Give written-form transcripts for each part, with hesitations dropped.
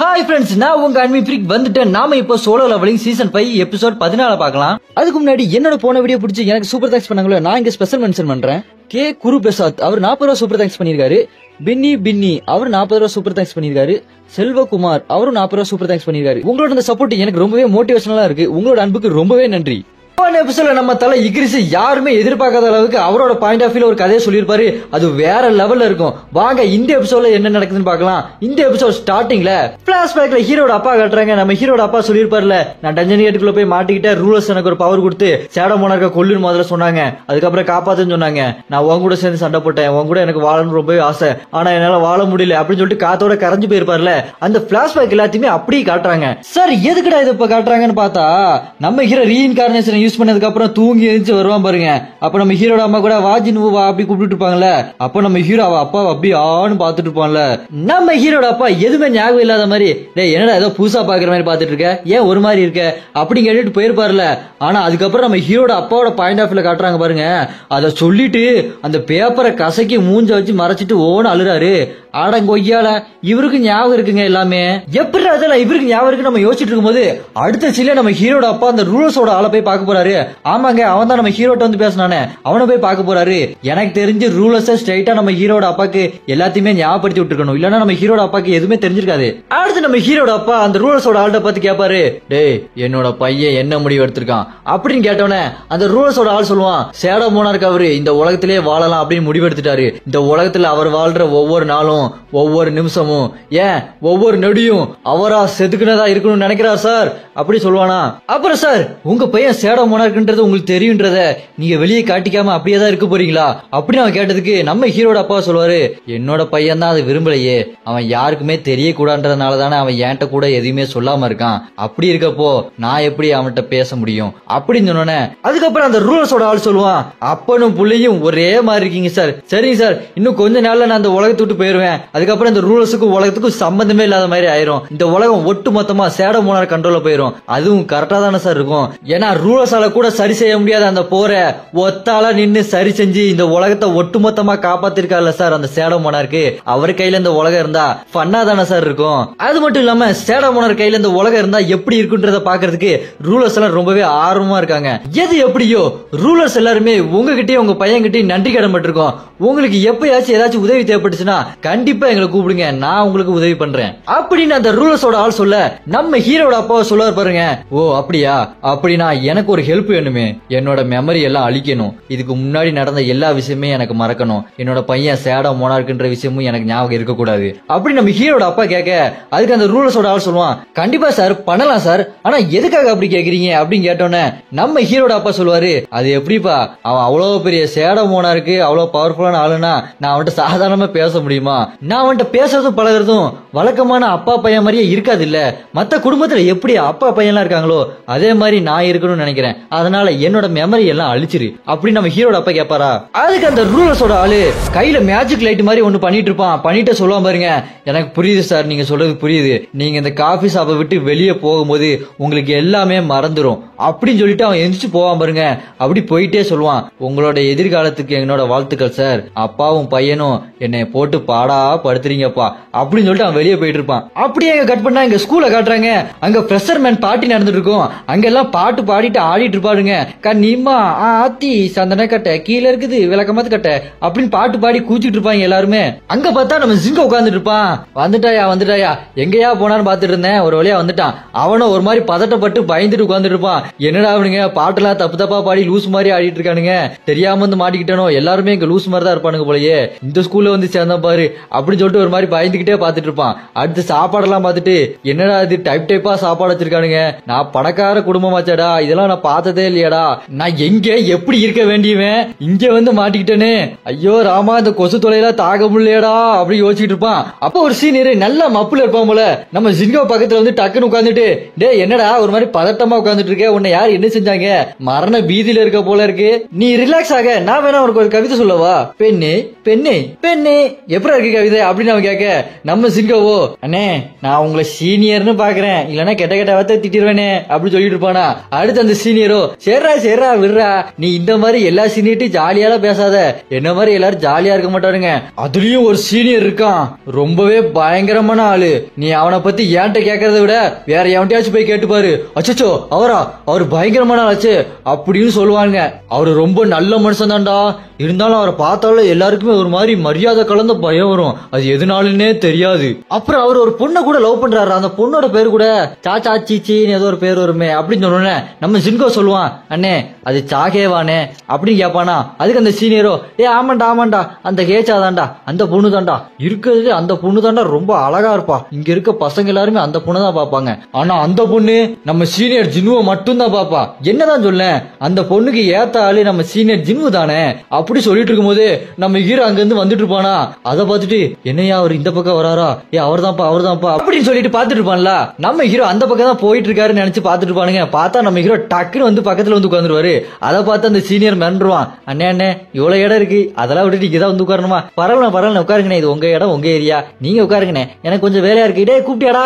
Hi friends, நான் உங்க அன்மி freak வந்துட்டேன். நாம இப்போ சோலோ லெவலிங் சீசன் 5 எபிசோட் 14 பார்க்கலாம். அதுக்கு முன்னாடி என்னோட போன வீடியோ பிடிச்சி எனக்கு சூப்பர் தேங்க்ஸ் பண்ணாங்களோ, நான் இங்க ஸ்பெஷல் மென்ஷன் பண்றேன். கே குரு பிரசாத் அவர் 40 ரூபா சூப்பர் தேங்க்ஸ் பண்ணிருக்காரு. பின்னி அவர் 40 ரூபா சூப்பர் தேங்க்ஸ் பண்ணிருக்காரு. செல்வகுமார் அவரும் 40 ரூபா சூப்பர் தேங்க்ஸ் பண்ணிருக்காரு. உங்களோட இந்த சப்போர்ட் எனக்கு ரொம்பவே மோட்டிவேஷனலா இருக்கு. உங்களோட அன்புக்கு ரொம்பவே நன்றி. எபிசோட்ல நம்ம தலை இக்ரிஸ் யாருமே எதிர்பார்க்காத அளவுக்கு அவரோட பாயிண்ட் ஆஃப் வியூல ஒரு கதையை சொல்லியிருப்பாரு. அது வேற லெவல்ல இருக்கும். வாங்க இந்த எபிசோட்ல என்ன நடக்குதுன்னு பார்க்கலாம். இந்த எபிசோட் ஸ்டார்டிங்ல பிளாஷ்பேக்ல ஹீரோட அப்பா காட்டுறாங்க. நம்ம ஹீரோட அப்பா சொல்லியிருப்பார்ல, நான் டஞ்சன் கேட்டுக்குள்ள போய் மாட்டிக்கிட்டேன், ரூலர்ஸ் எனக்கு ஒரு பவர் கொடுத்து ஷேடோ மோனார்க்க கொல்லுன்னு முதல்ல சொன்னாங்க. அதுக்கப்புறம் காப்பாத்துன்னு சொன்னாங்க. நான் உன் கூட சேர்ந்து சண்டை போட்டேன், உன் கூட எனக்கு வாழணும்னு ரொம்பவே ஆசை, ஆனா என்னால வாழ முடியல அப்படின்னு சொல்லிட்டு காத்தோட கரைஞ்சு போயிருப்பார்ல. அந்த பிளாஷ்பேக் எல்லாத்தையுமே அப்படியே காட்டுறாங்க. சார் எதுக்குடா இது இப்ப காட்டுறாங்கன்னு பார்த்தா, நம்ம ஹீரோ ரீஇன்கார்னேஷன் யூஸ் பண்ணதுக்கு அப்புறம் தூங்கி எழுந்து வருவான் பாருங்க. அப்ப நம்ம ஹீரோட அம்மா கூட வாஜின் வா அப்படி கூப்பிட்டு இருப்பாங்கல்ல. அப்ப நம்ம ஹீரோ அப்பா அப்படி ஆன்னு பாத்துட்டு இருப்பான்ல. நம்ம ஹீரோட அப்பா எதுவுமே ஞாபகம் இல்லாத மாதிரி, டேய் என்னடா ஏதோ புதுசா பாக்குற மாதிரி பாத்துட்டு இருக்க, ஏன் ஒரு மாதிரி இருக்க அப்படி கேட்டுட்டு போயிருப்பாருல. ஆனா அதுக்கப்புறம் நம்ம ஹீரோட அப்பாவோட பாயிண்ட் ஆஃப் வியூல காட்டுறாங்க பாருங்க. அத சொல்லிட்டு அந்த பேப்பரை கசக்கி மூஞ்ச வச்சு மறைச்சிட்டு ஓன்னு அழுறாரு. ஆடங்கொய்யால இவருக்கு ஞாபகம் இருக்குங்க எல்லாமே. எப்படி அதெல்லாம் இவருக்கு ஞாபகம் இருக்கு நம்ம யோசிச்சுட்டு இருக்கும்போது அடுத்த சீல நம்ம ஹீரோட அப்பா அந்த ரூலர்ஸோட ஆளை போய் பார்க்க போறாரு. ஆமாங்க, அவன் தான் நம்ம ஹீரோட்ட வந்து பேசினானே, அவனை போய் பார்க்க போறாரு. எனக்கு தெரிஞ்சு ரூலர்ஸ் ஸ்ட்ரைட்டா நம்ம ஹீரோட அப்பாக்கு எல்லாத்தையுமே ஞாபகப்படுத்தி விட்டுருக்கணும், இல்லன்னா நம்ம ஹீரோட அப்பாக்கு எதுவுமே தெரிஞ்சிருக்காது. அடுத்து நம்ம ஹீரோட அப்பா அந்த ரூலர்ஸோட ஆள்கிட்ட பார்த்து கேட்பாரு, டேய் என்னோட பையன் என்ன முடிவு எடுத்திருக்கான் அப்படின்னு கேட்டவனே அந்த ரூலர்ஸோட ஆள் சொல்லுவான், ஷேடோ மோனார்க் அவரு இந்த உலகத்திலே வாழலாம் அப்படின்னு முடிவு எடுத்துட்டாரு. இந்த உலகத்துல அவர் வாழ்ற ஒவ்வொரு நாளும் ஒவ்வொரு நிமிஷமும் ஏன் ஒவ்வொரு நொடியும் அவரா செதுக்குனதா இருக்கணும்னு நினைக்கிறார் சார் அப்படி சொல்லுவானா. அப்புறம் சார் உங்க பையன் ஷேடோ மோனார்க்ன்றது உங்களுக்கு தெரியும்ன்றத நீங்க வெளியே காட்டிக்காம அப்படியே தான் இருக்க போறீங்களா அப்படின்னு அவன் கேட்டதுக்கு நம்ம ஹீரோட அப்பா சொல்லுவாரு, என்னோட பையன் தான் அது விரும்பலையே, அவன் யாருக்குமே தெரியக்கூடாதுன்றதுனால தானே அவன் என்கிட்ட கூட எதுவுமே சொல்லாம இருக்கான். அப்படி இருக்கப்போ நான் எப்படி அவன்கிட்ட பேச முடியும் அப்படின்னு சொன்னோன்னே அதுக்கப்புறம் அந்த ரூலர்ஸோட ஆள் சொல்லுவான், அப்பனும் புள்ளையும் ஒரே மாதிரி இருக்கீங்க சார். சரிங்க சார், இன்னும் கொஞ்ச நாள்ல நான் அந்த உலகத்தை விட்டு போயிருவேன். அதுக்கப்புறம் இந்த ரூலர்ஸுக்கும் உலகத்துக்கும் சம்பந்தமே இல்லாத மாதிரி ஆயிரும். இந்த உலகம் ஒட்டு மொத்தமா ஷேடோ மோனார்க் கண்ட்ரோல்ல போயிரும். அதுவும் கரெக்டா தானே சார் இருக்கும். ஏன்னா ரூலர்ஸால கூட சரி செய்ய முடியாத அந்த போரை ஒத்தால நின்னு சரி செஞ்சு இந்த உலகத்தை ஒட்டு மொத்தமா காப்பாத்திருக்காருல்ல சார் அந்த ஷேடோ மோனார்க். அவர் கையில இந்த உலகம் இருந்தா ஃபன்னா தானே சார் இருக்கும். அது மட்டும் இல்லாம ஷேடோ மோனார்க் கையில இந்த உலகம் இருந்தா எப்படி இருக்குன்றத பாக்குறதுக்கு ரூலர்ஸ் எல்லாம் ரொம்பவே ஆர்வமா இருக்காங்க. எது எப்படியோ ரூலர்ஸ் எல்லாருமே உங்ககிட்டயும் உங்க பையன்கிட்டயும் நன்றி கடன் பட்டிருக்கோம். உங்களுக்கு எப்பயாச்சும் ஏதாச்சும் உதவி தேவைப்பட்டுச்சுன்னா கண்டிப்பா எங்களை கூப்பிடுங்க, நான் உங்களுக்கு உதவி பண்றேன் அப்படின்னு அந்த ரூலர்ஸோட ஆள் சொல்ல நம்ம ஹீரோட அப்பாவை சொல்ல பாருங்க, ஓ அப்படியா, அப்படின்னா எனக்கு ஒரு ஹெல்ப் வேணுமே, என்னோட மெமரி எல்லாம் அழிக்கணும், இதுக்கு முன்னாடி நடந்த எல்லா விஷயமே எனக்கு மறக்கணும், என்னோட பையன் ஷேடோ மோனார்க்ன்ற விஷயமும் எனக்கு ஞாபகம் இருக்கக்கூடாது அப்படி நம்ம ஹீரோட அப்பா கேட்க அதுக்கு அந்த ரூலர்ஸோட ஆள் சொல்லுவான், கண்டிப்பா சார் பண்ணலாம் சார், ஆனா எதுக்காக அப்படி கேக்குறீங்க அப்படின்னு கேட்டோன்னே நம்ம ஹீரோட அப்பா சொல்லுவாரு, அது எப்படிப்பா, அவன் அவ்வளவு பெரிய ஷேடோ மோனார்க் அவ்வளவு பவர்ஃபுல்லான ஆளுனா நான் அவன்கிட்ட சாதாரணமா பேச முடியுமா, நான் அவன்கிட்ட பேசுறதும் பழகிறதும் வழக்கமான அப்பா பையன் மாதிரியே இருக்காது இல்ல, மத்த குடும்பத்துல எப்படி அப்பா பையன்லாம் இருக்காங்களோ அதே மாதிரி நான் இருக்கணும்னு நினைக்கிறேன், அதனால என்னோட மெமரி எல்லாம் அழிச்சிரு அப்படின்னு நம்ம ஹீரோட அப்பா கேட்பாரா. அதுக்கு அந்த ரூலர்ஸோட ஆளு கையில மேஜிக் லைட் மாதிரி ஒண்ணு பண்ணிட்டு இருப்பான். பண்ணிட்டு சொல்லுவான் பாருங்க, எனக்கு புரியுது சார், நீங்க சொல்றது புரியுது, நீங்க இந்த காபி ஷாப்பை விட்டு வெளியே போகும்போது உங்களுக்கு எல்லாமே மறந்துரும் அப்படின்னு சொல்லிட்டு அவன் எந்திரிச்சு போவான் பாருங்க. அப்படி போயிட்டே சொல்லுவான், உங்களோட எதிர்காலத்துக்கு என்னோட வாழ்த்துக்கள் சார், அப்பாவும் பையனும் என்னை போட்டு பாடா படுத்துறீங்கப்பா அப்படின்னு சொல்லிட்டு அவன் வெளியே போயிட்டு இருப்பான். அப்படியே கட் பண்ணா எங்க ஸ்கூல்ல காட்டுறாங்க, அங்க ஃப்ரெஷர்மேன் பார்ட்டி நடந்துட்டு இருக்கும். அங்க எல்லாம் பாட்டு பாடிட்டு ஆடிட்டு இருப்பாருங்க. கண்ணிமா ஆத்தி சந்தன கட்ட கீழே இருக்குது விளக்கமாத்து கட்ட அப்படின்னு பாட்டு பாடி கூச்சிட்டு இருப்பாங்க எல்லாருமே. அங்க பார்த்தா நம்ம ஜிங்க உட்கார்ந்துட்டு இருப்பான். வந்துட்டாயா எங்கயா போனான்னு பாத்துட்டு இருந்தேன், ஒரு வழியா வந்துட்டான். அவனும் ஒரு மாதிரி பதட்டப்பட்டு பயந்துட்டு உட்கார்ந்துட்டு இருப்பான். என்னடா அவனுங்க பாட்டுலாம் தப்பு தப்பா பாடி லூஸ் மாதிரி ஆடிட்டு இருக்கானுங்க, தெரியாம வந்து மாட்டிக்கிட்டனோ, எல்லாருமே இங்க லூஸ் மாதிரி தான் இருப்பானுங்க போலயே, இந்த ஸ்கூல்ல வந்து சேர்ந்தா பாரு அப்படின்னு சொல்லிட்டு ஒரு மாதிரி பயந்துகிட்டே பாத்துட்டு இருப்பான். அடுத்து சாப்பாடெல்லாம் பார்த்துட்டு, என்னடா இது டைப் டைப்பா சாப்பாடு வச்சிருக்கானுங்க, நான் பணக்கார குடும்பமாச்சாடா, இதெல்லாம் நான் பார்த்ததே இல்லையாடா, நான் எங்க எப்படி இருக்க வேண்டியவன் இங்க வந்து மாட்டிக்கிட்டேனே, ஐயோ ராமா இந்த கொசு தொலைலாம் தாக முடியலடா அப்படி யோசிச்சுட்டு இருப்பான். அப்ப ஒரு சீனியர் நல்லா மப்புல இருப்பான் போல, நம்ம ஜிங்கோ பக்கத்துல வந்து டக்குன்னு உட்காந்துட்டு, டே என்னடா ஒரு மாதிரி பதட்டமா உட்காந்துட்டு இருக்க, உன்னை யார் என்ன செஞ்சாங்க, மரண பீதியில இருக்க போல இருக்கு, நீ ரிலாக்ஸ் ஆக, நான் வேணா உனக்கு ஒரு கவிதை சொல்லவா, பெண்ணே பெண்ணே பெண்ணே எப்படி இருக்கு கவிதை அப்படின்னு அவன் கேட்க நம்ம சிங்கோவோ, அண்ணே நான் உங்களை சீனியர்னு பாக்குறேன், இல்லன்னா கெட்ட கெட்ட வார்த்தை திட்டிடுவேனே அப்படி சொல்லிட்டு இருப்பானா. அடுத்து அந்த சீனியர் சீனியரோ சரிடா விடுறா, நீ இந்த மாதிரி எல்லா சீனியர்ட்டும் ஜாலியால பேசாத, என்ன மாதிரி எல்லாரும் ஜாலியா இருக்க மாட்டாருங்க. அதுலயும் ஒரு சீனியர் இருக்கான், ரொம்பவே பயங்கரமான ஆளு. நீ அவனை பத்தி ஏன்ட்ட கேட்கறத விட வேற எவன்டையாச்சும் போய் கேட்டுப்பாரு. அச்சோ அவரா, அவர் பயங்கரமான ஆச்சு அப்படின்னு சொல்லுவாங்க. அவரு ரொம்ப நல்ல மனுஷன் தான்டா, இருந்தாலும் அவரை பார்த்தாலும் எல்லாருக்குமே ஒரு மாதிரி மரியாதை கலந்த பயம் வரும், அது எதுனாலுன்னே தெரியாது. அப்புறம் அவர் ஒரு பொண்ணை கூட லவ் பண்றாரு, அந்த பொண்ணோட பேரு கூட சாச்சா சீச்சின்னு ஏதோ ஒரு பேர் வருமே அப்படின்னு சொன்னோன்னே நம்ம ஜின்கோ சொல்லுவான், அண்ணே அது சாகேவானே அப்படின்னு கேட்பானா. அதுக்கு அந்த சீனியரோ ஆமாண்டா அந்த கேச்சா தான்டா, அந்த பொண்ணு தான்டா இருக்கிறது, அந்த பொண்ணு தான்டா ரொம்ப அழகா இருப்பா, இங்க இருக்க பசங்க எல்லாருமே அந்த பொண்ணு தான் பாப்பாங்க, ஆனா அந்த பொண்ணு நம்ம சீனியர் ஜின்னுவை மட்டும் தான் பாப்பா. என்னதான் சொல்ல, அந்த பொண்ணுக்கு ஏத்த ஆளு நம்ம சீனியர் ஜின்னு தானே அப்படி சொல்லிட்டு இருக்கும் போது நம்ம ஹீரோ அங்க இருந்து வந்துட்டு இருப்பானா. அதை பார்த்துட்டு என்னையா அவர் இந்த பக்கம் வராரா, அவர்தான்ப்பா அப்படின்னு சொல்லிட்டு பாத்துட்டு இருப்பான்ல. நம்ம ஹீரோ அந்த பக்கம் தான் போயிட்டு இருக்காருன்னு நினைச்சு பாத்துட்டு இருப்பானுங்க. பார்த்தா நம்ம ஹீரோ டக்குன்னு வந்து பக்கத்துல வந்து உட்காந்துருவாரு. அதை பார்த்து அந்த சீனியர் மிரண்டுருவான், அண்ணே இவ்வளவு இடம் இருக்கு, அதெல்லாம் விட்டுட்டு இங்கதான் வந்து உட்காரணுமா, பரவாயில்ல உட்காருங்கண்ணே, இது உங்க இடம் உங்க ஏரியா, நீங்க உட்காருங்கண்ணே, எனக்கு கொஞ்சம் வேலையா இருக்கு, இதே கூப்பிட்டியாடா,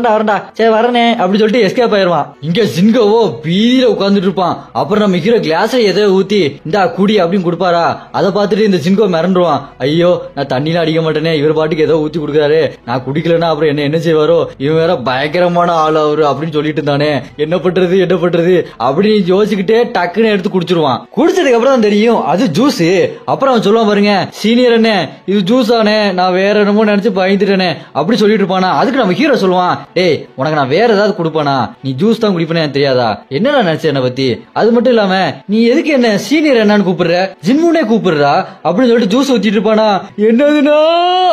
வரண்டா சரி வரனே அப்படின்னு சொல்லிட்டு எஸ்கேப் ஆயிருவான். இங்க ஜின்கோவோ பீதியில உட்கார்ந்துட்டு இருப்பான். அப்புறம் நம்ம ஹீரோ கிளாஸ்ல எதோ ஊத்தி இந்தா குடி அப்படின்னு கொடுப்பாரா. அதை பார்த்துட்டு இந்த ஜின்கோ மிரண்டுருவான், ஐயோ நான் தண்ணியில அடிக்க மாட்டேனே, இவர் பாட்டுக்கு ஏதோ ஊத்தி கொடுக்குறாரு, நான் குடிக்கலன்னா அப்புறம் என்ன செய்வாரோ, இவன் வேற பயங்கரமான ஆள் அவரு அப்படின்னு சொல்லிட்டு இருந்தானே, என்ன பண்றது அப்படின்னு யோசிச்சுக்கிட்டே டக்குன்னு எடுத்து குடிச்சிருவான். குடிச்சதுக்கு அப்புறம் தான் தெரியும் அது ஜூஸ். அப்புறம் அவன் சொல்லுவான் பாருங்க, சீனியர் என்ன இது ஜூஸ் ஆனே, நான் வேற என்னமோ நினைச்சு பயந்துட்டேனே அப்படி சொல்லிட்டு இருப்பானா. அதுக்கு நம்ம ஹீரோ சொல்லுவான், டேய் உனக்கு நான் வேற ஏதாவது கொடுப்பானா, நீ ஜூஸ் தான் குடிப்பேன்னு எனக்கு தெரியாதா, என்னடா நினைச்ச என்ன பத்தி, அது மட்டும் இல்லாம நீ எதுக்கு என்ன சீனியர் என்னன்னு கூப்பிடுற, ஜின்முனே கூப்பிடுறா அப்படின்னு சொல்லிட்டு ஜூஸ் ஊத்திட்டு இருப்பானா. என்னதுன்னா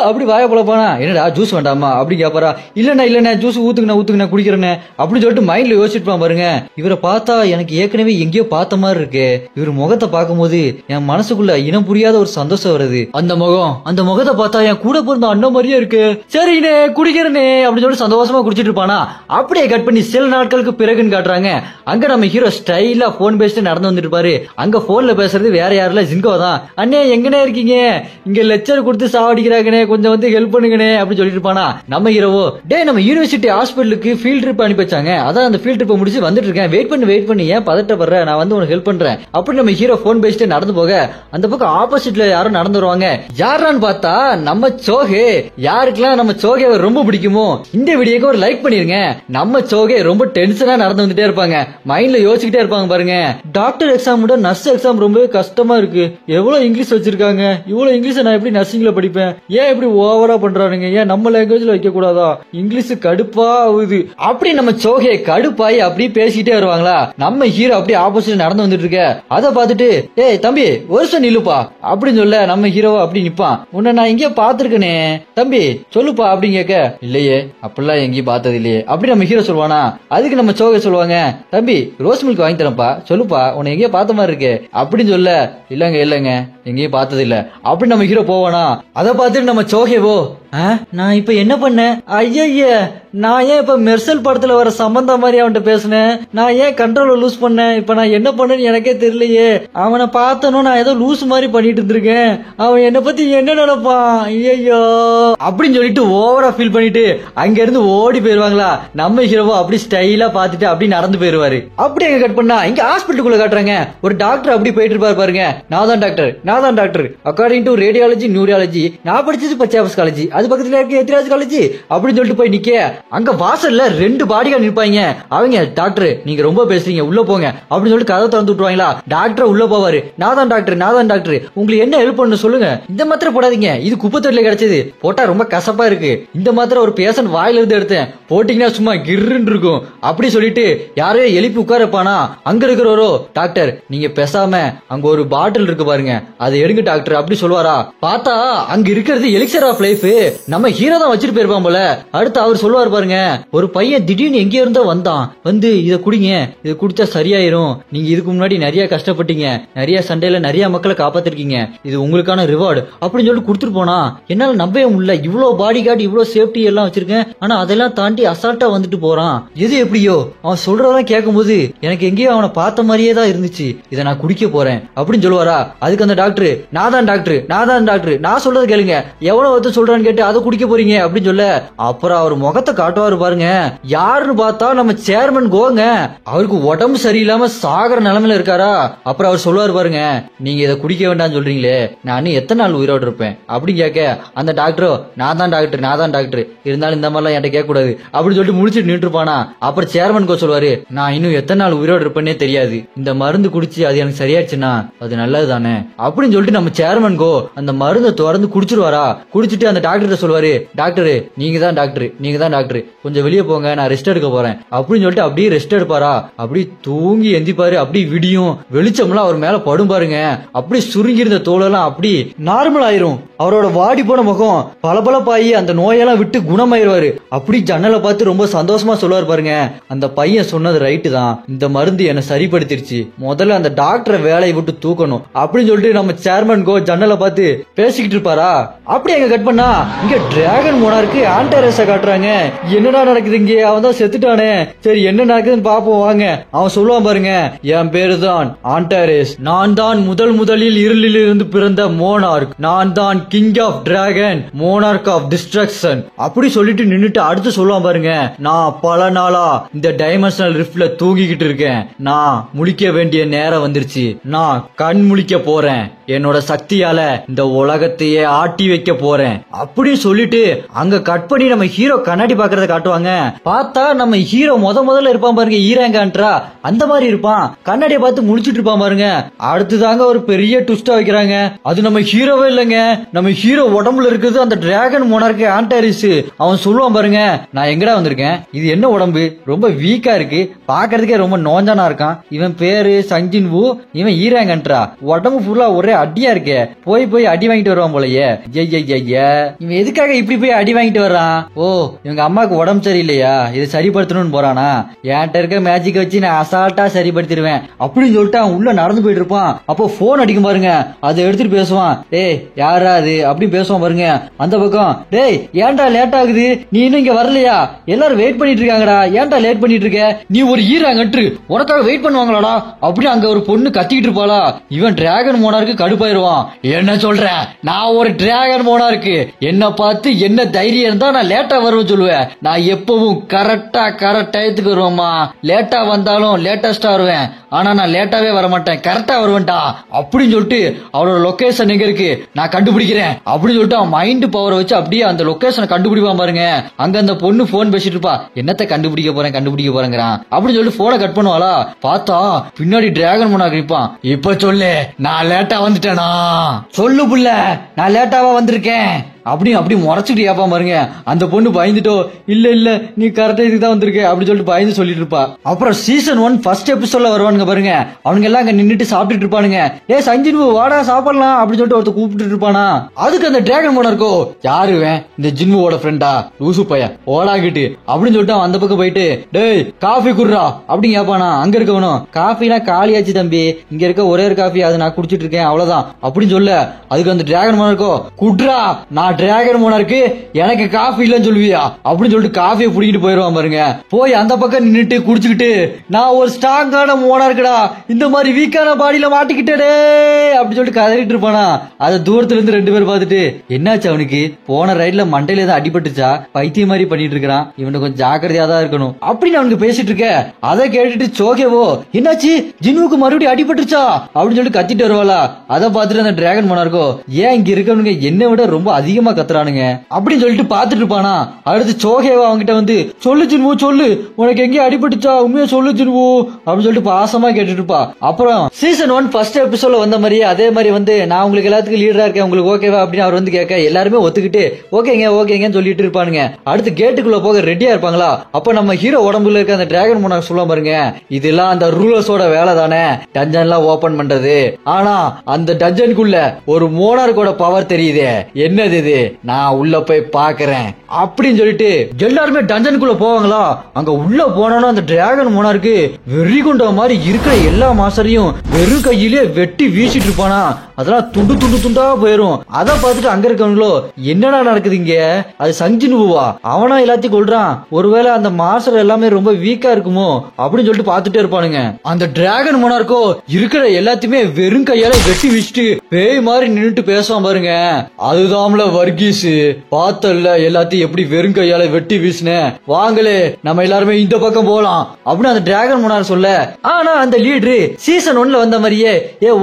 அப்படி வாய போலப்பானா, என்னடா ஜூஸ் வேண்டாமா அப்படி கேப்பாரா. இல்லண்ணா ஜூஸ் ஊத்துக்குண்ணா குடிக்கிறேன்னு அப்படின்னு சொல்லிட்டு மைண்ட்ல யோசிச்சுட்டு பாருங்க. இவரை பார்த்தா எனக்கு ஏற்கனவே எங்கேயோ பார்த்த மாதிரி இருக்கு, இவர் முகத்தை பார்க்கும்போது என் மனசுக்குள்ள இனம் புரியாத ஒரு சந்தோஷம் வருது. அந்த முகத்தை பார்த்தா என் கூட பிறந்த அண்ணன் மாதிரியே இருக்கு, சரிண்ணே குடிக்கிறேனே அப்படின்னு சொல்லிட்டு சந்தோஷமா குடிச்சிட்டு இருப்பானா. அப்படியே கட் பண்ணி சில நாட்களுக்கு பிறகுன்னு காட்டுறாங்க. அங்க நம்ம ஹீரோ ஸ்டைலா போன் பேசிட்டு நடந்து வந்துட்டு இருப்பாரு. அங்க போன்ல பேசுறது வேற யாருல, ஜின்கோ தான். அண்ணே எங்கனே இருக்கீங்க, இங்க லெக்சர் கொடுத்து சாவடிக்கிறாங்கனே, கொஞ்சம் வந்து ஹெல்ப் பண்ணுங்கனே அப்படின்னு சொல்லிட்டு இருப்பானா. நம்ம ஹீரோவோ நம்ம யூனிவர்சிட்டி ஹாஸ்பிட்டலுக்கு ஃபீல்ட் ட்ரிப் அனுப்பி வச்சாங்க, அதான் அந்த ஃபீல்ட் ட்ரிப் முடிச்சு வந்துட்டு இருக்கேன், வெயிட் பண்ணி ஏன் பதட்டப்படுற, நான் வந்து உனக்கு ஹெல்ப் பண்றேன் அப்படி நம்ம ஹீரோ போன் பேசிட்டு நடந்து போக அந்த பக்கம் ஆப்போசிட்ல யாரும் நடந்து வருவாங்க. யாரான்னு பார்த்தா நம்ம சோகே. யாருக்கெல்லாம் நம்ம சோகேவை ரொம்ப பிடிக்குமோ இந்த வீடியோக்கு ஒரு லைக் பண்ணிருங்க. நம்ம சோகே ரொம்ப டென்ஷனா நடந்து வந்துட்டே இருப்பாங்க, மைண்ட்ல யோசிச்சுட்டே இருப்பாங்க பாருங்க. டாக்டர் எக்ஸாம் விட நர்ஸ் எக்ஸாம் ரொம்பவே கஷ்டமா இருக்கு, எவ்வளவு இங்கிலீஷ் வச்சிருக்காங்க, இவ்வளவு இங்கிலீஷ் நான் எப்படி நர்சிங்ல படிப்பேன், ஏன் இப்படி ஓவரா பண்றானுங்க, ஏன் நம்ம லாங்குவேஜ்ல வைக்க கூடாதா, இங்கிலீஷ் கடுப்பா ஆகுது அப்படி நம்ம சோகே கடுப்பாயி அப்படி பேசிட்டே வருவாங்களா. நம்ம ஹீரோ அப்படி ஆப்போசிட் நடந்து வந்துட்டு இருக்க. அதை பார்த்துட்டு ஏய் தம்பி வருஷம் நில்லுப்பா அப்படின்னு சொல்ல நம்ம ஹீரோ அப்படி நிப்பான். உன்னை நான் எங்கேயோ பாத்துருக்கனே தம்பி சொல்லுப்பா அப்படின்னு கேட்க, இல்லையே அப்படிலாம் எங்கேயும் பார்த்தது இல்லையே அப்படி நம்ம ஹீரோ சொல்லுவானா. அதுக்கு நம்ம சோகே சொல்லுவாங்க, தம்பி ரோஸ் மில்க் வாங்கி தரப்பா, சொல்லுப்பா உன்னை எங்கேயோ பார்த்த மாதிரி இருக்கு அப்படின்னு சொல்ல, இல்லங்க எங்கேயும் பார்த்தது இல்ல அப்படி நம்ம ஹீரோ போவானா. அதை பார்த்துட்டு நம்ம சோகேவோ நான் இப்ப என்ன பண்ணேன், ஐய நான் ஏன் இப்ப மெர்சல் படத்துல வர சம்பந்தா மாதிரி அவன்கிட்ட பேசினேன், நான் ஏன் கண்ட்ரோல லூஸ் பண்ணேன், இப்ப நான் என்ன பண்ணேன்னு எனக்கே தெரியலையே, அவனை பார்த்தனும் நான் ஏதோ லூஸ் மாதிரி பண்ணிட்டு இருந்திருக்கேன், அவன் என்ன பத்தி என்ன நினைப்பான் ஐயோ அப்படின்னு சொல்லிட்டு ஓவரா ஃபீல் பண்ணிட்டு அங்க இருந்து ஓடி போயிருவாங்களா. நம்ம ஹீரோவோ அப்படி ஸ்டைலா பாத்துட்டு அப்படி நடந்து போயிருவாரு. அப்படி எங்க கட் பண்ணா இங்க ஹாஸ்பிட்டலுக்குள்ள காட்டுறாங்க. ஒரு டாக்டர் அப்படி போயிட்டு இருப்பாரு பாருங்க, நான் தான் டாக்டர் அக்கார்டிங் டு ரேடியாலஜி நியூரியாலஜி, நான் படிச்சது பச்சாபஸ் காலேஜ், அது பக்கத்துல இருக்க எத்திராஜ் காலேஜ் அப்படின்னு சொல்லிட்டு போய் நிக்க. அங்க வாசல்ல 2 பாடிகார்டு நிப்பாங்க. அவங்க டாக்டர் நீங்க ரொம்ப பேசுறீங்க உள்ள போங்க அப்படின்னு சொல்லிட்டு கதவை திறந்து விட்டுருவாங்களா. டாக்டர் உள்ள போவாரு, நான் தான் டாக்டர் உங்களுக்கு என்ன ஹெல்ப் பண்ணு சொல்லுங்க, இந்த மாத்திரை போடாதீங்க, இது குப்பத்தொட்டில கிடைச்சது, போட்டா ரொம்ப கசப்பா இருக்கு, இந்த மாத்திரை ஒரு பேஷண்ட் வாயில இருந்து எடுத்தேன், போட்டீங்கன்னா சும்மா கிர்ன்னு இருக்கும் அப்படி சொல்லிட்டு யாரையோ எழுப்பி உட்காரப்பானா. அங்க இருக்கிறவரோ டாக்டர் நீங்க பேசாம அங்க ஒரு பாட்டில் இருக்கு பாருங்க அதை எடுங்க டாக்டர் அப்படி சொல்லுவாரா. பார்த்தா அங்க இருக்கிறது எலிக்சர் ஆஃப் லைஃப், நம்ம ஹீரோ தான் வச்சிட்டு போயிருப்பான் போல. அடுத்து அவர் சொல்லுவார் பாருங்க, ஒரு பையன் திடீர்னு எங்க இருந்தோ வந்தான், வந்து இத குடிங்க, இது குடிச்சா சரியாயிரும், நீங்க இதுக்கு முன்னாடி நிறைய கஷ்டப்பட்டீங்க, நிறைய சண்டையில நிறைய மக்களை காப்பாத்திருக்கீங்க, இது உங்களுக்கான ரிவார்டு அப்படின்னு சொல்லிட்டு கொடுத்துட்டு போனா. என்னால நம்பவே முடியல, இவ்வளவு பாடி கார்டு இவ்வளவு சேஃப்டி எல்லாம் வச்சிருக்கேன், ஆனா அதெல்லாம் தாண்டி அசால்ட்டா வந்துட்டு போறான். எது எப்படியோ அவன் சொல்றதெல்லாம் கேட்கும் போது எனக்கு எங்கேயோ அவனை பார்த்த மாதிரியே தான் இருந்துச்சு, இதை நான் குடிக்க போறேன் அப்படின்னு சொல்லுவாரா. அதுக்கு அந்த டாக்டர், நான் தான் டாக்டர், நான் தான் டாக்டர், நான் சொல்றது கேளுங்க, எவ்வளவு ஒருத்தர் சொல்றான்னு கேட்டு அதை குடிக்க போறீங்க அப்படின்னு சொல்ல, அப்புறம் அவர் முகத்தை காட்டுவாரு பாருங்க. யாருன்னு பார்த்தா நம்ம சேர்மன் கோங்க. அவருக்கு உடம்பு சரியில்லாம சாகர நிலைமையில இருக்காரா. அப்புறம் அவர் சொல்லுவாரு பாருங்க, நீங்க இதை குடிக்க வேண்டாம்னு சொல்றீங்களே, நான் எத்தனை நாள் உயிரோடு இருப்பேன் அப்படின்னு கேட்க, அந்த டாக்டரோ நான் தான் டாக்டர், நான் தான் டாக்டர், இருந்தாலும் இந்த மாதிரிலாம் என்கிட்ட கேட்க கூடாது அப்படின்னு சொல்லிட்டு முடிச்சுட்டு நின்று இருப்பானா. அப்புறம் சேர்மன் கோ சொல்லுவாரு, நான் இன்னும் எத்தனை நாள் உயிரோடு இருப்பேன்னே தெரியாது, இந்த மருந்து குடிச்சு அது எனக்கு சரியாச்சுன்னா அது நல்லது தானே அப்படின்னு சொல்லிட்டு நம்ம சேர்மன் கோ அந்த மருந்தை திறந்து குடிச்சிருவாரா. குடிச்சிட்டு அந்த டாக்டர் சொல்லுவாரு, டாக்டர் நீங்க தான் டாக்டர், நீங்க தான் டாக்டர், கொஞ்சம் வெளியே போங்க, நான் ரெஸ்ட் எடுக்க போறேன் அப்படின்னு சொல்லிட்டு அப்படியே ரெஸ்ட் எடுப்பாரா. அப்படி தூங்கி எந்திப்பாரு. அப்படி விடியும், வெளிச்சம்லாம் அவர் மேல படும் பாருங்க. அப்படி சுருங்கி இருந்த தோலெல்லாம் அப்படி நார்மல் ஆயிரும். அவரோட வாடி போன முகம் பளபளப்பாயி அந்த நோயெல்லாம் விட்டு குணமாயிருவாரு. அப்படி ஜன்னலை பார்த்து ரொம்ப சந்தோஷமா சொல்லுவார் பாருங்க, அந்த பையன் சொன்னது ரைட்டு தான், இந்த மருந்து என்ன சரிப்படுத்திருச்சு, முதல்ல அந்த டாக்டரை வேலையை விட்டு தூக்கணும் அப்படின்னு சொல்லிட்டு நம்ம சேர்மன் கோ ஜன்னலை பார்த்து பேசிக்கிட்டு இருப்பாரா. அப்படி எங்க கட் பண்ணா இங்க டிராகன் மோனார்க்கு ஆன்டாரஸ காட்டுறாங்க. என்னடா நடக்குது இங்க, அவன் தான் செத்துட்டானே, சரி என்ன நடக்குதுன்னு பாப்போம் வாங்க. அவன் சொல்லுவான் பாருங்க, என் பேரு தான் ஆன்டாரஸ், நான் தான் முதலில் இருளில் இருந்து பிறந்த மோனார்க், நான் தான் king of dragon, monarch of destruction அப்படி சொல்லிட்டு நின்னுட்டு அடுத்து சொல்லுவான் பாருங்க, நான் பல நாளா இந்த டைமென்ஷனல் ரிஃப்ட்ல தூங்கிக்கிட்டு இருக்கேன், நான் முழிக்க வேண்டிய நேரம் வந்துருச்சு, நான் கண் முழிக்க போறேன், என்னோட சக்தியால இந்த உலகத்தையே ஆட்டி வைக்க போறேன் அப்படின்னு சொல்லிட்டு அங்க கட் பண்ணி நம்ம ஹீரோ கண்ணாடி பாக்குறத காட்டுவாங்க. பார்த்தா நம்ம ஹீரோ முதல்ல இருப்பான் பாருங்க, ஈராங்கான்ட்ரா அந்த மாதிரி இருப்பான், கண்ணாடியை பார்த்து முடிச்சிட்டு இருப்பான் பாருங்க. அடுத்துதாங்க ஒரு பெரிய ட்விஸ்டா வைக்கிறாங்க. அது நம்ம ஹீரோவே இல்லைங்க, நம்ம ஹீரோ உடம்புல இருக்குது அந்த டிராகன் மோனார்க் ஆன்டாரிஸ். அவன் சொல்லுவான் பாருங்க, நான் எங்கடா வந்திருக்கேன், இது என்ன உடம்பு ரொம்ப வீக்கா இருக்கு, பாக்குறதுக்கே ரொம்ப நோஞ்சானா இருக்கான், இவன் பேரு சஞ்சின் வு, இவன் ஈராங்கன்றா, உடம்பு ஃபுல்லா ஒரே அடியா இருக்கே, போய் அடி வாங்கிட்டு வருவான் போலயே, இவன் எதுக்காக இப்படி போய் அடி வாங்கிட்டு வர்றான், ஓ இவங்க அம்மாக்கு உடம்பு சரியில்லையா, இது சரிப்படுத்தணும்னு போறானா, என்கிட்ட இருக்க மேஜிக் வச்சு நான் அசால்ட்டா சரிப்படுத்திடுவேன் அப்படின்னு சொல்லிட்டு அவன் உள்ள நடந்து போயிட்டு இருப்பான். அப்போ போன் அடிக்கும் பாருங்க, அதை எடுத்துட்டு பேசுவான், டேய் யாரா அது அப்படின்னு பேசுவான் பாருங்க. அந்த பக்கம், டேய் ஏன்டா லேட் ஆகுது, நீ இன்னும் இங்க வரலையா, எல்லாரும் வெயிட் பண்ணிட்டு இருக்காங்கடா, ஏன்டா லேட் பண்ணிட்டு இருக்க, நீ ஒரு ஈராங்கன்று உனக்காக வெயிட் பண்ணுவாங்களாடா அப்படி அங்க ஒரு பொண்ணு கத்திக்கிட்டு இருப்பாளா. இவன் டிராகன் மோனார்க்கு கடுப்பாயிருவான், என்ன சொல்ற, நான் ஒரு டிராகன் மோனார்க்கு, என்ன பார்த்து என்ன தைரியம் இருந்தா நான் லேட்டா வருவேன் சொல்லுவேன், நான் எப்பவும் கரெக்ட் டயத்துக்கு வருவேம்மா, லேட்டா வந்தாலும் லேட்டஸ்டா வருவேன், ஆனா நான் லேட்டாவே வர மாட்டேன், கரெக்டா வருவேன்டா அப்படின்னு சொல்லிட்டு அவளோட லொகேஷன் எங்க இருக்கு நான் கண்டுபிடிக்கிறேன் அப்படின்னு சொல்லிட்டு அவன் மைண்ட் பவரை வச்சு அப்படியே அந்த லொகேஷனை கண்டுபிடிப்பான் பாருங்க. அங்க அந்த பொண்ணு போன் பேசிட்டு இருப்பா, என்னத்த கண்டுபிடிக்க போறேங்கிறான் அப்படின்னு சொல்லிட்டு போனை கட் பண்ணுவாளா. பார்த்தா பின்னாடி டிராகன் மோனார்க் இருப்பான், இப்ப சொல்லு நான் லேட்டா வந்துட்டேனா, சொல்லு புள்ள நான் லேட்டாவா வந்திருக்கேன் அப்படி முறைச்சிட்டு ஏப்பா பாருங்க. அந்த பொண்ணு பயந்துட்டோ, இல்ல நீ கரெக்டா இதுக்கு தான் வந்திருக்க அப்படின்னு சொல்லிட்டு பயந்து சொல்லிட்டு இருப்பா. அப்புறம் சீசன் 1 ஃபர்ஸ்ட் எபிசோட்ல வருவானுங்க பாருங்க, அவனுங்க எல்லாம் அங்க நின்னுட்டு சாப்பிட்டுட்டு இருப்பானுங்க, ஏ சஞ்சின் வாடா சாப்பிடலாம் அப்படின்னு சொல்லிட்டு ஒருத்தர் கூப்பிட்டு இருப்பானா. அதுக்கு அந்த டிராகன் மோனார்க்கோ, யாருவேன் இந்த ஜின்வுவோட ஃப்ரெண்டா லூசு பைய ஓடாகிட்டு அப்படின்னு சொல்லிட்டு அவன் அந்த பக்கம் போயிட்டு, டேய் காஃபி குடுறா அப்படின்னு கேப்பானா. அங்க இருக்கவனும், காஃபினா காலியாச்சு தம்பி, இங்க இருக்க ஒரே ஒரு காஃபி அதை நான் குடிச்சிட்டு இருக்கேன் அவ்வளவுதான் அப்படின்னு சொல்ல, அதுக்கு அந்த டிராகன் மோனார்க்கோ, குட்ரா நான் டிராகன் மோனார்க்கு எனக்கு காஃபி இல்லன்னு சொல்லுவியா அப்படின்னு சொல்லிட்டு காஃபியை புடிக்கிட்டு போயிருவான் பாருங்க. போய் அந்த பக்கம் நின்னுட்டு குடிச்சுக்கிட்டு, நான் ஒரு ஸ்ட்ராங்கான மோனார்க்குடா, இந்த மாதிரி வீக்கான பாடியில மாட்டிக்கிட்டே அப்படின்னு சொல்லிட்டு கதறிட்டு இருப்பானா. அதை தூரத்துல இருந்து ரெண்டு பேர் பார்த்துட்டு, என்னாச்சு அவனுக்கு போன ரைட்ல மண்டையில ஏதாவது அடிபட்டுச்சா, பைத்தியம் மாதிரி பண்ணிட்டு இருக்கிறான், இவனுக்கு கொஞ்சம் ஜாக்கிரதையா தான் இருக்கணும் அப்படின்னு அவனுக்கு பேசிட்டு இருக்க. அதை கேட்டுட்டு சோகேவோ, என்னாச்சு ஜின்வுக்கு மறுபடியும் அடிபட்டுச்சா அப்படின்னு சொல்லிட்டு கத்திட்டு வருவாளா. அதை பார்த்துட்டு அந்த டிராகன் மோனார்க்கோ, ஏன் இங்க இருக்கவனுங்க என்னை விட ரொம்ப அதிகமா கத்துறானுங்க அப்படின்னு சொல்லிட்டு பாத்துட்டு இருப்பானா. அடுத்து சோகேவா அவங்கிட்ட வந்து, சொல்லு ஜின்வு சொல்லு, உனக்கு எங்கேயும் அடிபட்டுச்சா, உண்மையா சொல்லு ஜின்வு அப்படின்னு சொல்லிட்டு பாசமா கேட்டுட்டு இருப்பா. அப்புறம் சீசன் 1 ஃபர்ஸ்ட் எபிசோட்ல வந்த மாதிரி அதே மாதிரி வந்து, நான் உங்களுக்கு எல்லாத்துக்கும் லீடரா இருக்கேன், உங்களுக்கு ஓகேவா அப்படின்னு அவர் வந்து கேட்க, எல்லாருமே ஒத்துக்கிட்டு ஓகேங்கன்னு சொல்லிட்டு இருப்பானுங்க. அடுத்து கேட்டுக்குள்ள போக ரெடியா இருப்பாங்களா. அப்ப நம்ம ஹீரோ உடம்புல இருக்க அந்த டிராகன் மோனார்க் சொல்ல பாருங்க, இதெல்லாம் அந்த ரூலர்ஸோட வேலை தானே, டஞ்சன் எல்லாம் ஓபன் பண்றது, ஆனா அந்த டஞ்சனுக்குள்ள ஒரு மோனார்க்கோட பவர் தெரியுதே, என்னது இது நடக்குது, நான் உள்ள போய் பாக்குறேன் அப்படின்னு சொல்லிட்டு எல்லாருமே டஞ்சனுக்குள்ள போவாங்களா. அங்க உள்ள போனோம்னா அந்த டிராகன் மோனார்க்கு வெறிகுண்ட மாதிரி இருக்கிற எல்லா மாஸ்டரையும் வெறும் கையிலே வெட்டி வீசிட்டு இருப்பானா. அதெல்லாம் துண்டு துண்டு துண்டா போயிரும். அத பார்த்துட்டு அங்க இருக்கவங்களோ என்னடா நடக்குது இங்க, அது சங்ஜின்வூவா, அவனா எல்லாத்தையும் கொள்றான், ஒருவேளை அந்த மாஸ்டர் எல்லாமே ரொம்ப வீக்கா இருக்குமோ அப்படின்னு சொல்லிட்டு பாத்துட்டே இருப்பானுங்க. அந்த டிராகன் மோனார்க்கோ இருக்கிற எல்லாத்தையுமே வெறும் கையால வெட்டி வீசிட்டு பேய் மாதிரி நின்னுட்டு பேசுவான் பாருங்க. அதுதான்ல வர்கீஸ், பார்த்தல்ல எல்லாத்தையும் எப்படி வெறும் கையால வெட்டி வீசின, வாங்களே நம்ம எல்லாருமே இந்த பக்கம் போலாம் அப்படின்னு அந்த டிராகன் மோனார் சொல்ல. ஆனா அந்த லீடரு சீசன் 1ல வந்த மாதிரியே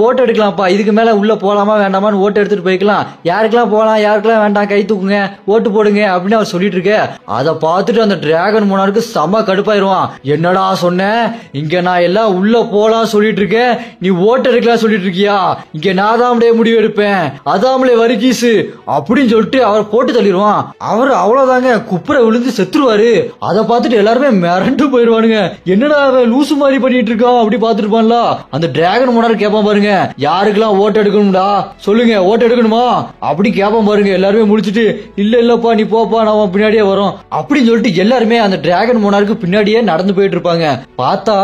ஓட்டு எடுக்கலாம்ப்பா, இதுக்கு மேல உள்ள போலாமா வேண்டாமான்னு ஓட்டு எடுத்துட்டு போய்க்கலாம், யாருக்கெல்லாம் போலாம் யாருக்கெல்லாம் வேண்டாம் கை தூக்குங்க ஓட்டு போடுங்க அப்படின்னு அவர் சொல்லிட்டு இருக்க. அதை பார்த்துட்டு அந்த டிராகன் மோனாருக்கு செம கடுப்பாயிருவான். என்னடா சொன்ன, இங்க நான் எல்லாம் உள்ள போலாம் சொல்லிட்டு இருக்கேன், நீ ஓட்டு எடுக்கலாம் சொல்லிட்டு இருக்கியா, இங்க நான் தான் முடிவு எடுப்பேன், அதாமலே வர்கீஸ் அப்படின்னு சொல்லிட்டு அவர் போட்டு தள்ளிடுவான். அவர் அவ்வளவுதாங்க குப்புற விழுந்து செத்துருவாரு. அதை பார்த்துட்டு எல்லாருமே மிரண்டு போயிருவானுங்க. என்னடா அவன் லூசு மாதிரி பண்ணிட்டு இருக்கான் அப்படி பார்த்துட்டு இருப்பான்ல. அந்த டிராகன் மோனார் கேட்பான் பாருங்க, யாருக்கெல்லாம் ஓட்டு எடுக்கணும்டா சொல்லுங்க, ஓட்டு எடுக்கணுமா அப்படி கேட்பான் பாருங்க. எல்லாருமே முடிச்சிட்டு இல்ல இல்லப்பா நீ போப்பா நான் பின்னாடியே வரோம் அப்படின்னு சொல்லிட்டு எல்லாருமே அந்த டிராகன் மோனாருக்கு பின்னாடியே நடந்து போயிட்டு இருப்பாங்க. பார்த்தா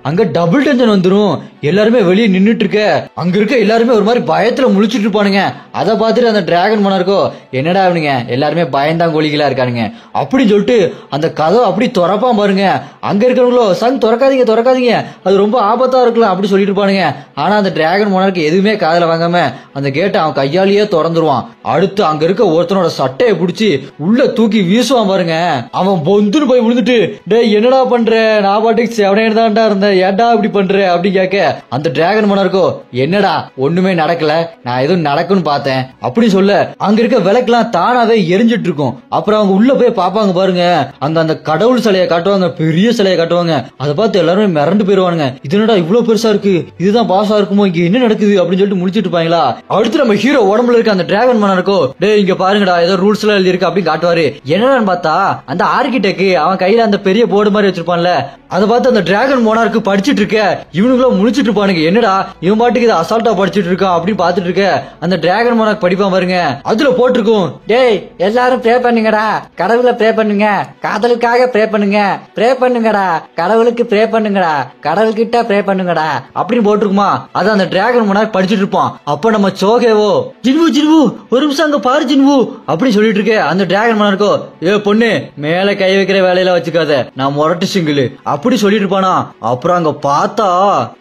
அங்க டபுள் டென்ஷன் வந்துரும். எல்லாருமே வெளியே நின்னுட்டு இருக்க அங்க இருக்க எல்லாருமே ஒரு மாதிரி பயத்துல முழிச்சிட்டு இருப்பானுங்க. அதை பார்த்துட்டு அந்த டிராகன் மோனார்க்கோ என்னடா அவனுங்க எல்லாருமே பயந்தாங்கோலிகளா இருக்கானுங்க அப்படின்னு சொல்லிட்டு அந்த கதவை அப்படி திறப்பான் பாருங்க. அங்க இருக்கிறவங்களோ சங் திறக்காதீங்க திறக்காதீங்க, அது ரொம்ப ஆபத்தா இருக்கலாம் அப்படி சொல்லிட்டு இருப்பானுங்க. ஆனா அந்த டிராகன் மோனார்க்கு எதுவுமே காதல வாங்காம அந்த கேட்டை அவன் கையாலேயே திறந்துருவான். அடுத்து அங்க இருக்க ஒருத்தனோட சட்டையை பிடிச்சி உள்ள தூக்கி வீசுவான் பாருங்க. அவன் பொந்துன்னு போய் விழுந்துட்டு டேய் என்னடா பண்ற, நான் பாட்டுக்கு செவனேதான்டா இருந்தேன், ஏன்டா இப்படி பண்ற அப்படி கேட்க அந்த டிராகன் மோனார்க்கோ என்னடா ஒண்ணுமே நடக்கல, நான் எதுவும் நடக்கும்னு பார்த்தேன் அப்படி சொல்ல அங்க இருக்க விளக்கெல்லாம் தானாவே எரிஞ்சிட்டு இருக்கும். அப்புறம் அவங்க உள்ள போய் பாப்பாங்க பாருங்க. அங்க அந்த கடவுள் சிலையை காட்டுவாங்க, பெரிய சிலையை காட்டுவாங்க. அதை பார்த்து எல்லாருமே மிரண்டு போயிருவானுங்க. இது என்னடா இவ்வளவு பெருசா இருக்கு, இதுதான் பாசா இருக்குமோ, இங்க என்ன நடக்குது அப்படின்னு சொல்லிட்டு முடிச்சிட்டு இருப்பாங்களா. அடுத்து நம்ம ஹீரோ உடம்புல இருக்க அந்த டிராகன் மோனார்க்கோ டேய் இங்க பாருங்கடா ஏதோ ரூல்ஸ் எல்லாம் எழுதி இருக்கு அப்படின்னு காட்டுவாரு. என்னடான்னு பார்த்தா அந்த ஆர்கிடெக்ட் அவன் கையில அந்த பெரிய போர்டு மாதிரி வச்சிருப்பான்ல, அதை பார்த்து அந்த டிராகன் மோனார்க்கு படிச்சிட்டு இருக்க இவனுங்களும் முடிச்சிட்டு இருப்பானுங்க. என்னடா இவன் பாட்டுக்கு இதை அசால்ட்டா படிச்சிட்டு இருக்கான் அப்படின்னு பாத்துட்டு இருக்க அந்த டிராகன் மோனார்க் படிப்பான் பாருங்க. அதுல போட்டிருக்கும் டேய் எல்லாரும் ப்ரே பண்ணுங்கடா, கடவுளை ப்ரே பண்ணுங்க, காதலுக்காக ப்ரே பண்ணுங்க, ப்ரே பண்ணுங்கடா, கடவுளுக்கு ப்ரே பண்ணுங்கடா, கடவுள்கிட்ட ப்ரே பண்ணுங்கடா அப்படின்னு போட்டிருக்குமா. அது அந்த டிராகன் மோனார்க் படிச்சிட்டு இருப்பான். அப்ப நம்ம சோகேவோ ஜின்வு ஜின்வு ஒரு நிமிஷம் அங்க பாரு ஜின்வு அப்படி சொல்லிட்டு இருக்க அந்த டிராகன் மோனார்க்கோ ஏ பொண்ணு மேல கை வைக்கிற வேலையில வச்சுக்காத, நான் முரட்டு சிங்கிள் அப்படி சொல்லிட்டு இருப்பானா. அப்புறம் அங்க பார்த்தா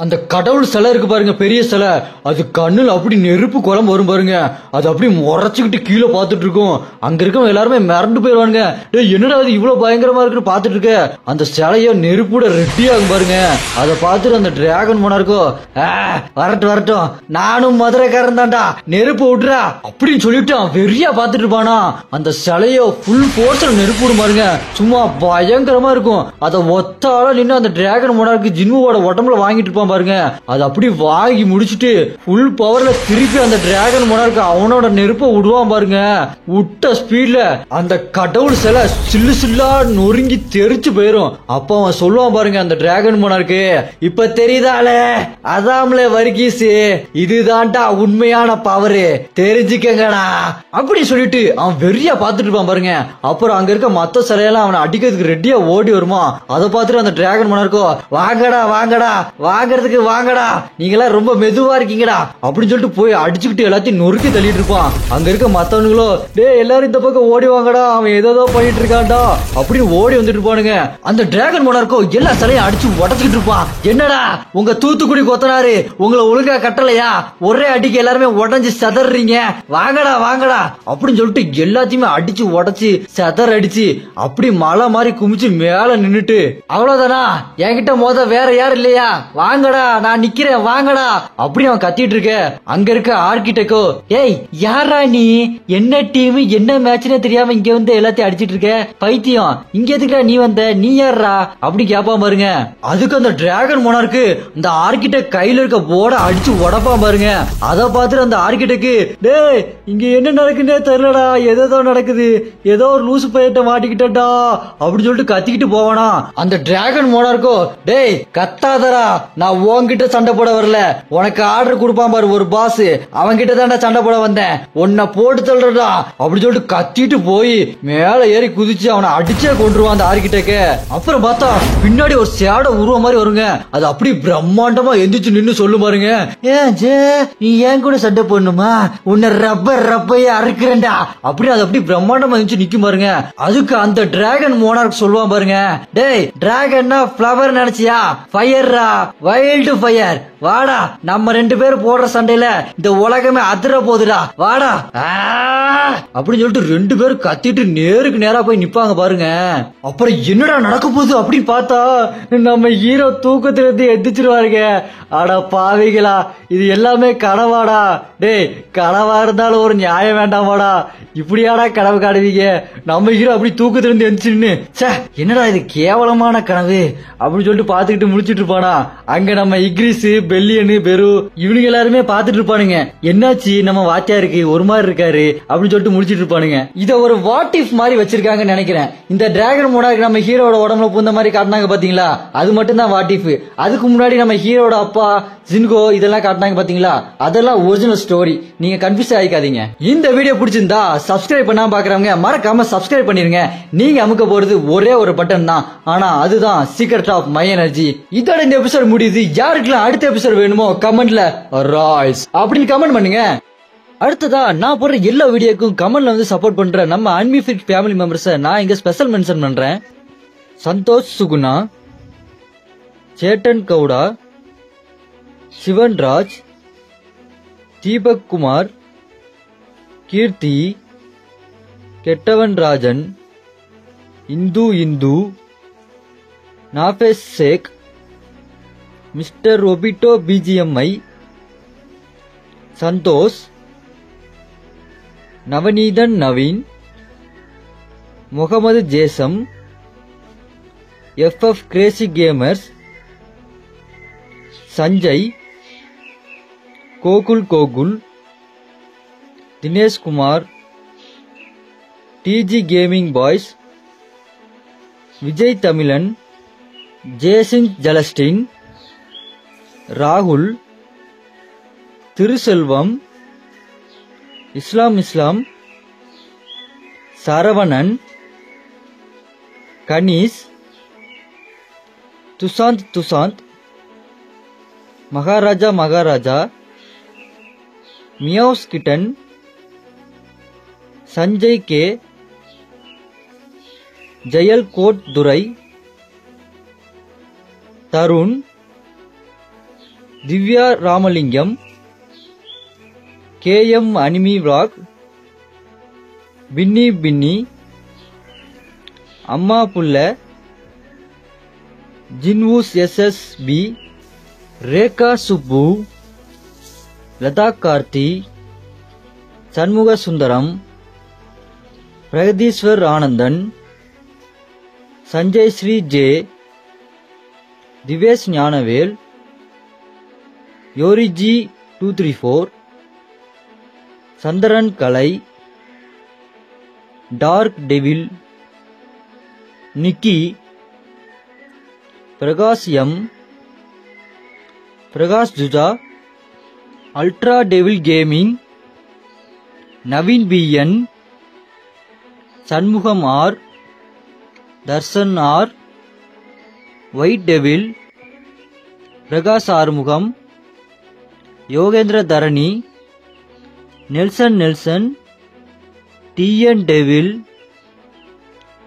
அந்த கடவுள் சிலை இருக்கு பாருங்க, பெரிய சிலை, அது கண்ணுல அப்படி நெருப்பு குழம்பு வரும் பாருங்க. அது அப்படி முறைச்சுக்கிட்டு கீழே பாத்துட்டு இருக்கும். அங்க இருக்கவங்க எல்லாருமே மிரண்டு போயிருவானுங்க. என்னடா அது இவ்வளவு பயங்கரமா இருக்குன்னு பாத்துட்டு இருக்க அந்த சிலையோ நெருப்போட ரெட்டி ஆகும் பாருங்க. அதை பார்த்துட்டு அந்த டிராகன் மோனார்க்கோ வரட்டும் வரட்டும் நானும் மதுரைக்காரன் தான்டா, நெருப்பு விட்டுறா அப்படின்னு சொல்லிட்டு வெறியா பாத்துட்டு இருப்பானா. அந்த சிலையோ ஃபுல் போர்ஸ்ல நெருப்பு விடும் பாருங்க, சும்மா பயங்கரமா இருக்கும். அதை ஒத்தால நின்று அந்த டிராகன் மோனார்க்கு ஜின்வுவோட உடம்புல வாங்கிட்டு இருப்பான் பாருங்க. அது அப்படி வாங்கி முடிச்சுட்டு ஃபுல் பவர்ல திருப்பி அந்த டிராகன் மோனார்க்கு அவனோட நெருப்ப விடுவான் பாருங்க. விட்ட ஸ்பீட்ல அந்த கடவுள் சிலை சில்லு சில்லா நொறுங்கி தெரிச்சு போயிரும். அப்ப அவன் சொல்லுவான் பாருங்க அந்த டிராகன் மோனார்க்கு, இப்ப தெரியுதாலே அதாமலே வர்கீஸ், இதுதான்டா உண்மையான பவரு தெரிஞ்சுக்கங்கடா அப்படி சொல்லிட்டு அவன் வெறியா பாத்துட்டு இருப்பான் பாருங்க. அப்புறம் அங்க இருக்க மத்த சிலையெல்லாம் அவனை அடிக்கிறதுக்கு ரெடியா ஓடி வருமா. அதை பார்த்துட்டு அந்த டிராகன் மோனார்க்கோ வாங்கடா வாங்கடா வாங்கறதுக்கு வாங்கடா, நீங்களா ரொம்ப மெதுவா இருக்கீங்கடா அப்படின்னு சொல்லிட்டு போய் அடிச்சுக்கிட்டு எல்லாத்தையும் நொறுக்கி தள்ளிட்டு இருப்பான். அங்க இருக்க மத்தவனுங்களோ டே எல்லாரும் இந்த பக்கம் ஓடி வாங்கடா, அவன் ஏதோ பண்ணிட்டு இருக்கான்டா அப்படின்னு ஓடி வந்துட்டு இருப்பானுங்க. அந்த டிராகன் மோனார்க்கோ எல்லா சிலையும் அடிச்சு உடச்சுக்கிட்டு இருப்பான். என்னடா உங்க தூத்துக்குடி கொத்தனாரு உங்களை ஒழுங்கா கட்டலையா, ஒரே அடிக்கு எல்லாருமே உடஞ்சு சதறீங்க, வாங்கடா வாங்கடா அப்படின்னு சொல்லிட்டு எல்லாத்தையுமே அடிச்சு உடச்சு சதற அடிச்சு அப்படி மலை மாதிரி குமிச்சு மேல நின்னுட்டு அவ்வளவுதானா என்கிட்ட மோத வேற யாரும் இல்லையா, வாங்கடா நான் நிக்கிறேன் வாங்கடா அப்படி அவன் கத்திட்டு இருக்க. அங்க இருக்க ஆர்கிடெக்டோ ஏய் யாரா நீ, என்ன டீம் என்ன மேட்ச்னே தெரியாம இங்க வந்து எல்லாத்தையும் அடிச்சிட்டு இருக்க, பைத்தியம் இங்க எதுக்குடா நீ வந்த, நீ யாரா அப்படி கேப்பான் பாருங்க. அதுக்கு அந்த டிராகன் மோனார்க்கு இந்த ஆர்கிடெக்ட் கையில இருக்க போர்ட அடிச்சு உடப்பான் பாருங்க. அதை பார்த்துட்டு அந்த ஆர்கிடெக்ட் டேய் இங்க என்ன நடக்குன்னே தெரியலடா, ஏதோ நடக்குது, ஏதோ ஒரு லூசு பையட்ட மாட்டிக்கிட்டா அப்படின்னு சொல்லிட்டு கத்திக்கிட்டு போவானா. அந்த டிராகன் மோனார்க்கோ டேய் கத்தாதரா, நான் உன்கிட்ட சண்டை போட வரல, உனக்கு ஆர்டர் கொடுப்பான் பாரு ஒரு பாஸ், அவன் கிட்ட தான்டா சண்டை போட வந்தேன், உன்னை போட்டு தள்ளுறா அப்படி சொல்லிட்டு கத்திட்டு போய் மேல ஏறி குதிச்சு அவனை அடிச்சே கொண்டுருவான் அந்த ஆர்கிடெக்ட். அப்புறம் பார்த்தா பின்னாடி ஒரு சேட உருவ மாதிரி வருங்க. அது அப்படி பிரம்மாண்டமா எந்திரிச்சு நின்னு சொல்லு பாருங்க, ஏன் ஜே நீ ஏன் கூட சண்டை போடணுமா, உன்னை ரப்பைய அறுக்கிறேன்டா அப்படி. அது அப்படி பிரம்மாண்டமா எந்திரிச்சு நிக்கும் பாருங்க. அதுக்கு அந்த டிராகன் மோனார்க் சொல்லுவான் பாருங்க, டேய் டிராகன்னா ஃபிளவர் நினைச்சியா, ஃபயர்ரா, வைல்டு ஃபயர், வாடா நம்ம 2 பேரும் போடுற சண்டையில இந்த உலகமே அதிர போகுதுடா, வாடா அப்படின்னு சொல்லிட்டு 2 பேரும் கத்திட்டு நேருக்கு நேரா போய் நிப்பாங்க பாருங்க. அப்புறம் என்னடா நடக்க போகுது அப்படின்னு பார்த்தா நம்ம ஹீரோ தூக்கத்துல இருந்து எந்திரிச்சிருவாருங்க. அட பாவிகளா, இது எல்லாமே கனவாடா. டேய் கனவா இருந்தாலும் ஒரு நியாயம் வேண்டாமாடா, இப்படியாடா கனவு காடுவீங்க. நம்ம ஹீரோ அப்படி தூக்கத்துல இருந்து எந்திரிச்சுன்னு சே என்னடா இது கேவலமான கனவு அப்படின்னு சொல்லிட்டு பாத்துக்கிட்டு முடிச்சிட்டு இருப்பானா. அங்க நம்ம இக்ரிஸ், பெல்லியனு, பெரு இவனுங்க எல்லாருமே பாத்துட்டு இருப்பானுங்க. என்னாச்சு நம்ம வாத்தியாருக்கு ஒரு மாதிரி இருக்காரு அப்படின்னு சொல்லிட்டு முடிச்சிட்டு இருப்பானுங்க. இத ஒரு வாட் இஃப் மாதிரி வச்சிருக்காங்கன்னு நினைக்கிறேன். இந்த டிராகன் மோனார்க் நம்ம ஹீரோட உடம்புல பூந்த மாதிரி காட்டினாங்க பாத்தீங்களா, அது மட்டும் தான் வாட் இஃப். அதுக்கு முன்னாடி நம்ம ஹீரோட அப்பா ஜின்கோ இதெல்லாம் காட்டினாங்க பாத்தீங்களா, அதெல்லாம் ஒரிஜினல் ஸ்டோரி. நீங்க கன்ஃபியூஸ் ஆயிக்காதீங்க. இந்த வீடியோ பிடிச்சிருந்தா சப்ஸ்கிரைப் பண்ணாம பாக்குறவங்க மறக்காம சப்ஸ்கிரைப் பண்ணிருங்க. நீங்க அமுக்க போறது ஒரே ஒரு பட்டன் தான், ஆனா அதுதான் சீக்ரெட் ஆஃப் மை எனர்ஜி. இதோட இந்த எபிசோட் முடியுது. யாருக்கெல்லாம் அடுத்த எபிசோட் வேணுமோ கமெண்ட்ல ராய்ஸ் அப்படின்னு கமெண்ட் பண்ணுங்க. அடுத்ததா நான் போடுற எல்லா வீடியோக்கும் கமெண்ட்ல வந்து சப்போர்ட் பண்ற நம்ம அன்மிஃபிட் ஃபேமிலி மெம்பர்ஸ் நான் இங்க ஸ்பெஷல் மென்ஷன் பண்றேன். Santhosh Suguna, Chetan Gowda, Sivanraj, Deepak Kumar, Keerthi, Kettavan Rajan, Indhu, Nafees Sheikh, mister Obito BGMI, Santhosh, Navaneethan Naveen, Mohammed Jesam, FF crazy gamers, Sanjay, Gokul, Dinesh Kumar, DG gaming boys, Vijay Tamilan, Jesin Jelastin, ராகுல், Thiruselvam, Islam, Saravanan, Kanees, Thusanth, Maharaja, meows kitten, Sanjay K, Jayal code Durai, Tharun, Divya Ramalingam, KM anime vlog, Binny, அம்மா புல்ல, Jinwoos SSB, Rekha Subbu, Latha Karthi, Shanmuga Sundaram, Brihadeeswar Anandan, Sanjay Sri J, Dhivesh Gnanavel, யோரிஜி 234, Chandran Kalai, dark devil, Nikki, Prakash M, Prakash ஜுஜா, ultra devil gaming, Naveen BN, Shanmugam R, Dharshan R, white devil, Prakash Arumugam, Yogendra Dharani, Nelson, TN devil,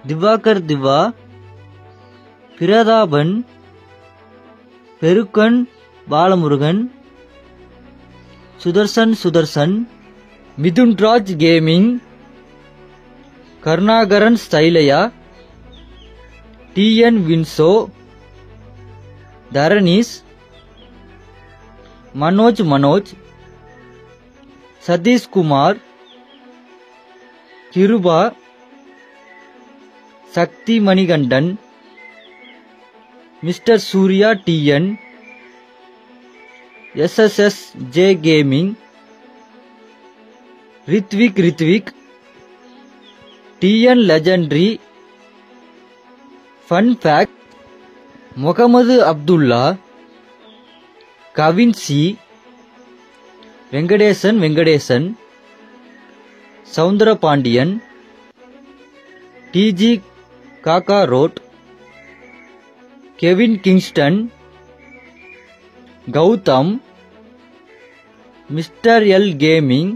Diwakar Diva, Prathaban, பெருக்கன் Balamurugan, Sudharsan, Mithunraj gaming, Karunakaran ஸ்டைலையா, TN Winzo, Dharanish, Manoj, Sathishkumar, Kiruba, Sakthi Manikandan, mister Surya TN, SSS J gaming, Rithvik, TN legendary, fun fact, Mohammed Abdullah, Kavin C, Venkatesan, Soundara Pandian, DG காக்கா road, Kevin Kingston, Gautham, mister L gaming,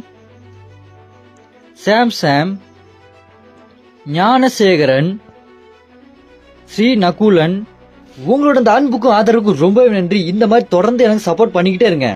Sam, Gnanasekaran, Sri Nakulan. உங்களோட அந்த அன்புக்கும் ஆதரவுக்கும் ரொம்பவே நன்றி. இந்த மாதிரி தொடர்ந்து எனக்கு சப்போர்ட் பண்ணிக்கிட்டே இருங்க.